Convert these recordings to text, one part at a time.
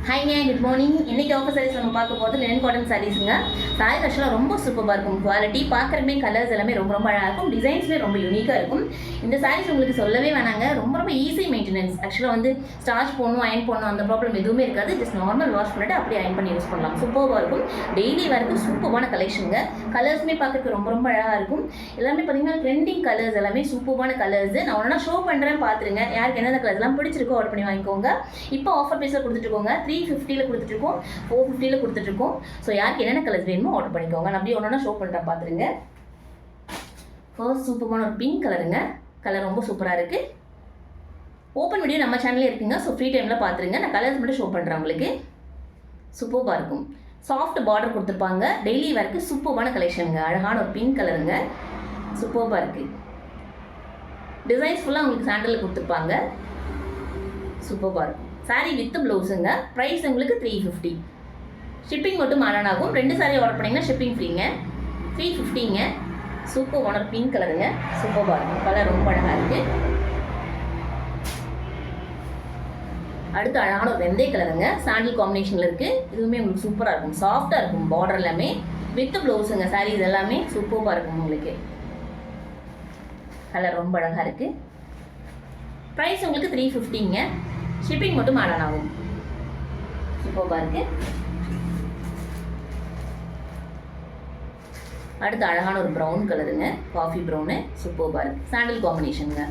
ஹாய்ங்க, good morning. இன்றைக்கி offer saris நம்ம பார்க்க போகிறது லினன் காட்டன் சாரீஸுங்க. சாரி கலெக்ஷன்லாம் ரொம்ப சூப்பராக இருக்கும். குவாலிட்டி பார்க்குறமே கலர்ஸ் எல்லாமே ரொம்ப ரொம்ப அழகாக இருக்கும். டிசைன்ஸுமே ரொம்ப யூனிக்காக இருக்கும். இந்த சாரீஸ் உங்களுக்கு சொல்லவே வேணாங்க. ரொம்ப ரொம்ப ஈஸி மெயின்டெனன்ஸ். ஆக்சுவலாக வந்து ஸ்டார்ச் போடணும், அயன் பண்ணணும் அந்த ப்ராப்ளம் எதுவுமே இருக்காது. ஜஸ்ட் நார்மல் வாஷ் பண்ணிட்டு அப்படியே அயன் பண்ணி யூஸ் பண்ணலாம். சூப்பராக இருக்கும். டெய்லி வரக்கு சூப்பரான கலெக்ஷனுங்க. கலர்ஸுமே பார்க்குறதுக்கு ரொம்ப ரொம்ப அழகாக இருக்கும். எல்லாமே பார்த்தீங்கன்னா ட்ரெண்டிங் கலர்ஸ், எல்லாமே சூப்பரான கலர்ஸ். நான் ஒன்றா ஷோ பண்ணுறேன், பார்த்துருங்க. யாருக்கு எந்தெந்த கலர்ஸ்லாம் பிடிச்சிருக்கோ ஆர்டர் பண்ணி வாங்கிக்கோங்க. இப்போ ஆஃபர் ப்ரைஸில் கொடுத்துட்டுருக்கோங்க. 350 கொடுத்துட்ருக்கோம், 450 கொடுத்துட்ருக்கோம். ஸோ யாருக்கு என்னென்ன கலர்ஸ் வேணுமோ ஆர்டர் பண்ணிக்கோங்க. நான் அப்படியே ஒன்றா ஷோ பண்ணுறேன், பார்த்துருங்க. ஃபர்ஸ்ட் சூப்பரான ஒரு பிங்க் கலருங்க. கலர் ரொம்ப சூப்பராக இருக்குது. ஓப்பன் வீடியோ நம்ம சேனலே இருக்குங்க. ஸோ ஃப்ரீ டைமில் பார்த்துருங்க. நான் கலர்ஸ் மட்டும் ஷோ பண்ணுறேன் உங்களுக்கு. சூப்பராக இருக்கும். சாஃப்ட் பார்டர் கொடுத்துருப்பாங்க. டெய்லி வேர்க்கு சூப்பரான கலெக்ஷனுங்க. அழகான ஒரு பிங்க் கலருங்க. சூப்பராக இருக்குது. டிசைன்ஸ் ஃபுல்லாக உங்களுக்கு சாண்டலில் கொடுத்துருப்பாங்க. சூப்பராக இருக்கும். சாரீ வித் ப்ளவுஸுங்க. ப்ரைஸ் உங்களுக்கு 350. ஷிப்பிங் மட்டும் ஆன் ஆகும். 2 சாரீ ஆர்டர் பண்ணிங்கன்னா ஷிப்பிங் ஃப்ரீங்க. 350ங்க. சூப்பர் ஒனர் பிங்க் கலருங்க. சூப்பராக இருக்கும். கலர் ரொம்ப அழகாக இருக்குது. அடுத்து அழகான ஒரு வெந்தய கலருங்க. சாண்டில் காம்பினேஷனில் இருக்குது. இதுவுமே உங்களுக்கு சூப்பராக இருக்கும். சாஃப்டாக இருக்கும். பார்டர் எல்லாமே வித் ப்ளவுஸுங்க. சாரீஸ் எல்லாமே சூப்பராக இருக்கும் உங்களுக்கு. கலர் ரொம்ப அழகாக இருக்குது. ப்ரைஸ் உங்களுக்கு 350ங்க. ஷிப்பிங் மட்டும் ஆன் ஆகும். சூப்பராக இருக்குது. அடுத்து அழகான ஒரு ப்ரௌன் கலருங்க. Coffee brown. சூப்பராக இருக்குது. சாண்டில் காம்பினேஷனுங்க.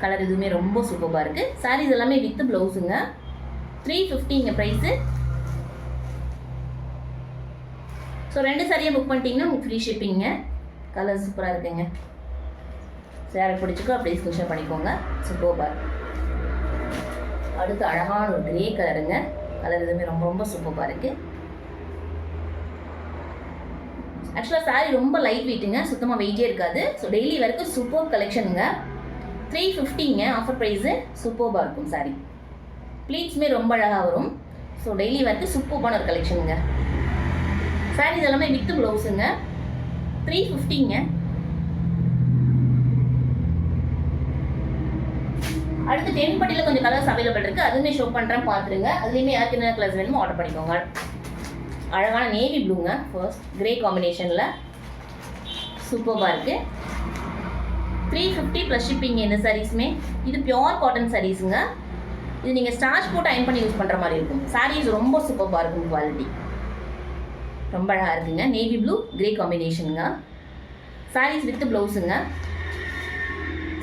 கலர் இதுவுமே ரொம்ப சூப்பராக இருக்குது. சாரீஸ் எல்லாமே வித் ப்ளவுஸுங்க. 350ங்க ப்ரைஸு. ஸோ 2 சாரியை புக் பண்ணிட்டீங்கன்னா உங்களுக்கு ஃப்ரீ ஷிப்பிங்க. கலர் சூப்பராக இருக்குங்க. சாரி பிடிச்சிக்கோ அப்படியே ஸ்கிரீன்ஷாட் பண்ணிக்கோங்க. சூப்பராக. அடுத்து அழகான ஒரு கிரே கலருங்க. கலர் இதுவுமே ரொம்ப ரொம்ப சூப்பராக இருக்குது. ஆக்சுவலாக சாரீ ரொம்ப லைட் வெயிட்டுங்க. சுத்தமாக வெயிட்டே இருக்காது. ஸோ டெய்லி வரைக்கும் சூப்பர் கலெக்ஷனுங்க. 350ங்க ஆஃபர் ப்ரைஸு. சூப்பராக இருக்கும் சாரீ. ப்ளீட்ஸுமே ரொம்ப அழகாக வரும். ஸோ டெய்லி வரைக்கும் சூப்பரான ஒரு கலெக்ஷனுங்க. சாரீஸ் எல்லாமே வித் ப்ளவுஸுங்க. 350ங்க. அடுத்து 10 பட்டியில் கொஞ்சம் கலர்ஸ் அவைலபிள் இருக்குது. அதுவுமே ஷோ பண்ணுறேன், பார்த்துருங்க. அதுலேயுமே யாருக்கு என்ன கலர்ஸ் வேணுமோ ஆர்டர் பண்ணிக்கோங்க. அழகான நேவி ப்ளூங்க. ஃபர்ஸ்ட் கிரே காம்பினேஷனில் சூப்பராக இருக்குது. 350 ப்ளஸ் ஷிப்பிங்க இந்த சாரீஸுமே. இது பியோர் காட்டன் சாரீஸுங்க. இது நீங்கள் ஸ்டார்ச் போட்டு அயன் பண்ணி யூஸ் பண்ணுற மாதிரி இருக்கும். சாரீஸ் ரொம்ப சூப்பராக இருக்கும். குவாலிட்டி ரொம்ப அழகாக இருக்குங்க. நேவி ப்ளூ கிரே காம்பினேஷனுங்க. சாரீஸ் வித் ப்ளவுஸுங்க.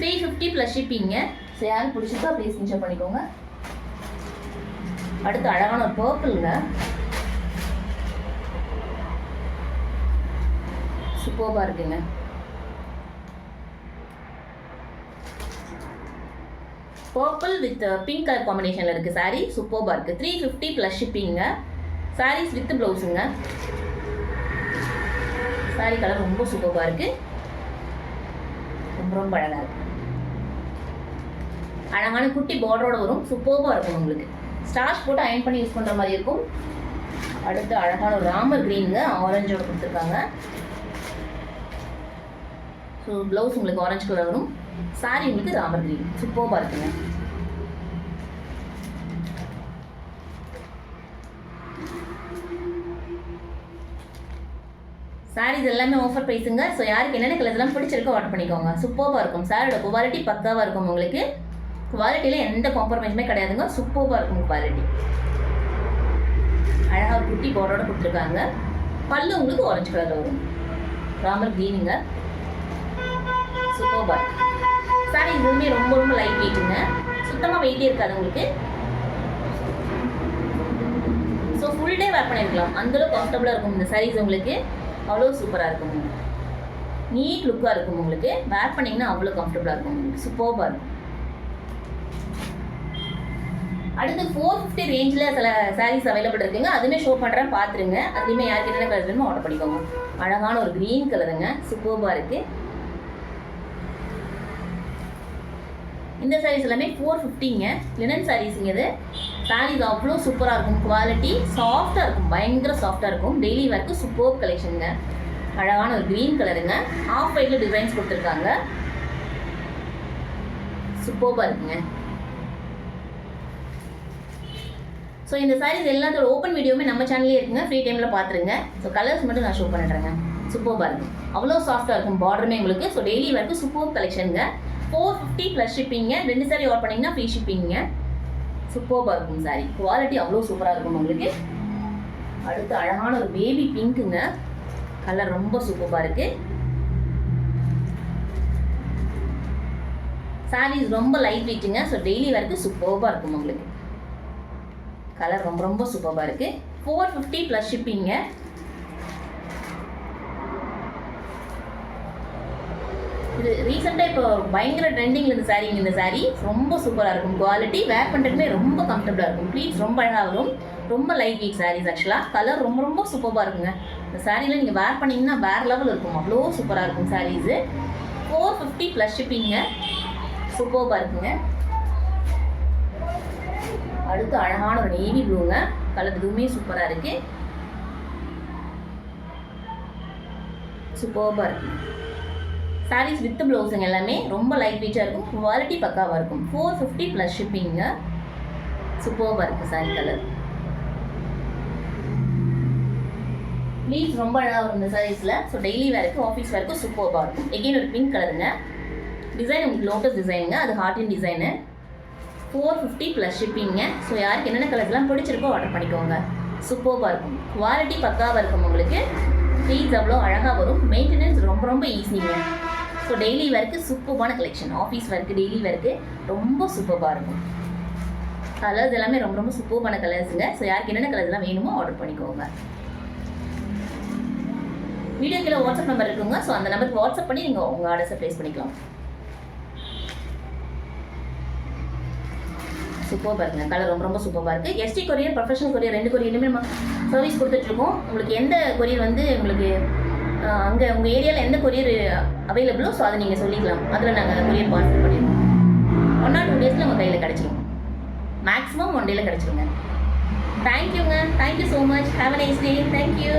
350 ப்ளஸ் ஷிப்பிங்க. ஸோ யாரும் பிடிச்சிருக்கோ அப்படியே ஸ்கிரீன்ஷாட் பண்ணிக்கோங்க. அடுத்து அழகான ஒரு பர்பிளுங்க. சூப்பராக இருக்குங்க. பர்பிள் வித் பிங்க் கலர் காம்பினேஷனில் இருக்குது சாரீ. சூப்பராக இருக்குது. 350 ப்ளஸ் ஷிப்பிங்க. சாரீஸ் வித் ப்ளவுஸுங்க. சாரீ கலர் ரொம்ப சூப்பராக இருக்குது. ரொம்ப ரொம்ப அழகாக இருக்குது. அழகான குட்டி பார்டரோட வரும். சூப்பராக இருக்கும் உங்களுக்கு. ஸ்டார்ச் போட்டு அயன் பண்ணி யூஸ் பண்ணுற மாதிரி இருக்கும். அடுத்து அழகான ஒரு ராமர் க்ரீனுங்க. ஆரஞ்சோட கொடுத்துருக்காங்க. ஸோ ப்ளவுஸ் உங்களுக்கு ஆரஞ்சு கலர் வரும். சாரி உங்களுக்கு ராமர் க்ரீன். சூப்பராக இருக்குங்க. சாரீஸ் எல்லாமே ஆஃபர் ப்ரைஸுங்க. ஸோ யாருக்கு என்னென்ன கலர்ஸ்லாம் பிடிச்சிருக்கோ ஆர்டர் பண்ணிக்கோங்க. சூப்பராக இருக்கும். சாரியோட குவாலிட்டி பக்காவாக இருக்கும் உங்களுக்கு. குவாலிட்டியில் எந்த காம்ப்ரமைஸுமே கிடையாதுங்க. சூப்பராக இருக்கும் குவாலிட்டி. அழகாக ஒரு குட்டி பார்டரோட கொடுத்துருக்காங்க. பல்லு உங்களுக்கு ஆரஞ்சு கலரில் வரும். ராமர் க்ரீனுங்க. சூப்பராக சாரி இதுவுமே ரொம்ப ரொம்ப லைட் வெயிட்டுங்க. சுத்தமாக வெயிட்டே இருக்காது உங்களுக்கு. ஸோ ஃபுல் டே வேர் பண்ணியிருக்கலாம். அந்தளவுக்கு கம்ஃபர்டபுளாக இருக்கும் இந்த சாரீஸ் உங்களுக்கு. அவ்வளோ சூப்பராக இருக்கும். நீட் லுக்காக இருக்கும் உங்களுக்கு. வேர் பண்ணிங்கன்னா அவ்வளோ கம்ஃபர்டபுளாக இருக்கும் உங்களுக்கு. சூப்பராக இருக்கும். அடுத்து 450 ரேஞ்சில் சில சாரீஸ் அவைலபிள் இருக்குங்க. அதுவுமே ஷோ பண்ணுறேன், பார்த்துருங்க. அதுலேயுமே யாருக்கு என்னென்ன கலர் வேணுமோ ஆர்டர் பண்ணிக்கோங்க. அழகான ஒரு க்ரீன் கலருங்க. சூப்பராக இருக்குது. இந்த சாரீஸ் எல்லாமே 450ங்க. லினன் சாரீஸுங்க இது. சாரீஸ் அவ்வளோ சூப்பராக இருக்கும். குவாலிட்டி சாஃப்டாக இருக்கும். பயங்கர சாஃப்டாக இருக்கும். டெய்லி வரைக்கும் சூப்பர் கலெக்ஷனுங்க. அழகான ஒரு க்ரீன் கலருங்க. ஆஃப் ஒயிட்டில் டிசைன்ஸ் கொடுத்துருக்காங்க. சூப்பராக இருக்குங்க. ஸோ இந்த சாரீஸ் எல்லாத்தோட ஓப்பன் வீடியோமே நம்ம சேனல்லே இருக்குங்க, ஃப்ரீ டைமில் பார்த்துருங்க. ஸோ கலர்ஸ் மட்டும் நான் ஷோ பண்ணிடுறேங்க. சூப்பராக இருக்கும், அவ்வளோ சாஃப்டாக இருக்கும் பார்டருமே உங்களுக்கு. ஸோ டெய்லி வரைக்கும் சூப்பர் கலெக்ஷனுங்க. 450 ப்ளஸ் ஷிப்பிங்க. 2 சாரீ ஆர்டர் பண்ணிங்கன்னா ஃப்ரீ ஷிப்பிங்க. சூப்பராக இருக்கும் சாரீ, குவாலிட்டி அவ்வளோ சூப்பராக இருக்கும் உங்களுக்கு. அடுத்து அழகான ஒரு பேபி பிங்க்குங்க, கலர் ரொம்ப சூப்பராக இருக்குது. சாரீஸ் ரொம்ப லைட் வெயிட்டுங்க. ஸோ டெய்லி வரைக்கும் சூப்பராக இருக்கும் உங்களுக்கு. கலர் ரொம்ப ரொம்ப சூப்பராக இருக்குது. 450 ப்ளஸ் ஷிப்பிங்க. இது ரீசெண்டாக இப்போ பயங்கர ட்ரெண்டிங்கில் இந்த சாரீ. இந்த சாரீ ரொம்ப சூப்பராக இருக்கும், குவாலிட்டி வேர் பண்ணுறதுமே ரொம்ப கம்ஃபர்டபுளாக இருக்கும். ப்ளீட்ஸ் ரொம்ப அழகாக வரும், ரொம்ப லைட் வெயிட் சாரீஸ். ஆக்சுவலாக கலர் ரொம்ப ரொம்ப சூப்பராக இருக்குங்க. இந்த சாரீல நீங்கள் வேர் பண்ணிங்கன்னா வேறு லெவல் இருக்கும், அவ்வளோ சூப்பராக இருக்கும் சாரீஸு. 450 ப்ளஸ் ஷிப்பிங்க. சூப்பராக இருக்குங்க. அடுத்து அழகான ஒரு நேவி ப்ளூங்க, கலர் இதுவுமே சூப்பராக இருக்குது, சூப்பராக இருக்குது. சாரீஸ் வித் ப்ளவுஸுங்க எல்லாமே ரொம்ப லைட் வெயிட்டாக இருக்கும், குவாலிட்டி பக்காவாக இருக்கும். 450 ப்ளஸ் ஷிப்பிங்க. சூப்பராக இருக்குது சாரீ கலர். ப்ளீஸ் ரொம்ப அழகாக வரும் இந்த சாரீஸில். ஸோ டெய்லி வேருக்கு ஆஃபீஸ் வேருக்கு சூப்பராக இருக்கும். எகெயின் ஒரு பிங்க் கலருங்க, டிசைன் உங்களுக்கு லோட்டஸ் டிசைனுங்க, அது ஹார்டின் டிசைனு. 450 ப்ளஸ் ஷிப்பிங்க. ஸோ யாருக்கு என்னென்ன கலர்ஸ்லாம் பிடிச்சிருக்கோ ஆர்டர் பண்ணிக்கோங்க. சூப்பராக இருக்கும், குவாலிட்டி பக்காவாக இருக்கும் உங்களுக்கு. ப்ளீஸ் அவ்வளோ அழகாக வரும், மெயின்டெனன்ஸ் ரொம்ப ரொம்ப ஈஸிங்க. ஸோ டெய்லி வேருக்கு சூப்பரான கலெக்ஷன், ஆஃபீஸ் வேருக்கு டெய்லி வேருக்கு ரொம்ப சூப்பராக இருக்கும். கலர்ஸ் எல்லாமே ரொம்ப ரொம்ப சூப்பரான கலர்ஸுங்க. ஸோ யாருக்கு என்னென்ன கலர்ஸ்லாம் வேணுமோ ஆர்டர் பண்ணிக்கோங்க. வீடியோக்கில் வாட்ஸ்அப் நம்பர் இருக்குங்க. ஸோ அந்த நம்பருக்கு வாட்ஸ்அப் பண்ணி நீங்கள் உங்கள் ஆர்டர்ஸை ப்ளேஸ் பண்ணிக்கலாம். சூப்பராக பாருங்க, கலர் ரொம்ப ரொம்ப சூப்பராக இருக்குது. எஸ்டி கொரியர், ப்ரொஃபஷனல் கொரியர், 2 கொரியருமே நம்ம சர்வீஸ் கொடுத்துட்ருக்கோம். உங்களுக்கு எந்த கொரியர் வந்து உங்களுக்கு அங்கே உங்கள் ஏரியாவில் எந்த கொரியர் அவைலபிளோ ஸோ அதை நீங்கள் சொல்லிக்கலாம். அதில் நாங்கள் கொரியர் பார்சல் பண்ணிடுவோம். 1 or 2 டேஸில் உங்கள் கையில் கிடச்சிடும், மேக்ஸிமம் 1 டேயில் கிடச்சிருங்க. தேங்க்யூங்க, thank you so much. Have a nice day. Thank you.